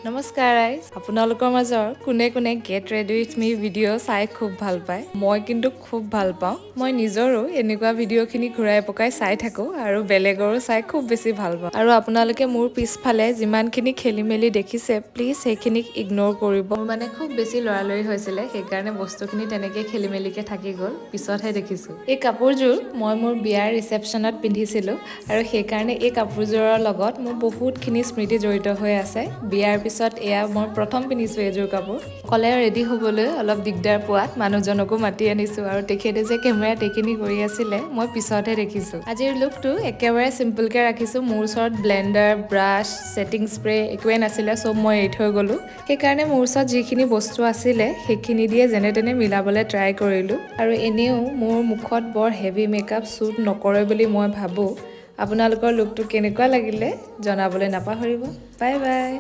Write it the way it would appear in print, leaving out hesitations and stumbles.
নমস্কাৰ গাইজ আপোনালোকৰ মাজৰ কোনে কোনে get ready with me video' চাই খুব ভাল পায় মই কিন্তু খুব ভাল পাওঁ মই নিজৰো এনেকুৱা ভিডিঅ'খিনি ঘূৰাই পকাই চাই থাকোঁ আৰু বেলেগৰো চাই খুব বেছি ভাল পাওঁ আৰু আপোনালোকে মোৰ পিছফালে যিমানখিনি খেলি মেলি দেখিছে প্লিজ সেইখিনিক ইগন'ৰ কৰিব মোৰ মানে খুব বেছি লৰালৰি হৈছিলে সেইকাৰণে বস্তুখিনি তেনেকৈ খেলি মেলিকৈ থাকি গ'ল পিছতহে দেখিছোঁ এই কাপোৰযোৰ মই মোৰ বিয়াৰ ৰিচেপশ্যনত পিন্ধিছিলোঁ আৰু সেইকাৰণে এই কাপোৰযোৰৰ লগত মোৰ বহুতখিনি স্মৃতি জড়িত হৈ আছে বিয়াৰ পিছত এয়া মই প্ৰথম পিন্ধিছোঁ এযোৰ কাপোৰ ক'লে ৰেডি হ'বলৈ অলপ দিগদাৰ পোৱাত মানুহজনকো মাতি আনিছোঁ আৰু তেখেতে যে কেমেৰাত এইখিনি কৰি আছিলে মই পিছতহে দেখিছোঁ আজিৰ লুকটো একেবাৰে চিম্পলকৈ ৰাখিছোঁ মোৰ ওচৰত ব্লেণ্ডাৰ ব্ৰাছ ছেটিং স্প্ৰে একোৱে নাছিলে চব মই এৰি থৈ গ'লোঁ সেইকাৰণে মোৰ ওচৰত যিখিনি বস্তু আছিলে সেইখিনি দিয়ে যেনে তেনে মিলাবলৈ ট্ৰাই কৰিলোঁ আৰু এনেও মোৰ মুখত বৰ হেভি মেকআপ শ্বুট নকৰে বুলি মই ভাবোঁ আপোনালোকৰ লুকটো কেনেকুৱা লাগিলে জনাবলৈ নাপাহৰিব বাই বাই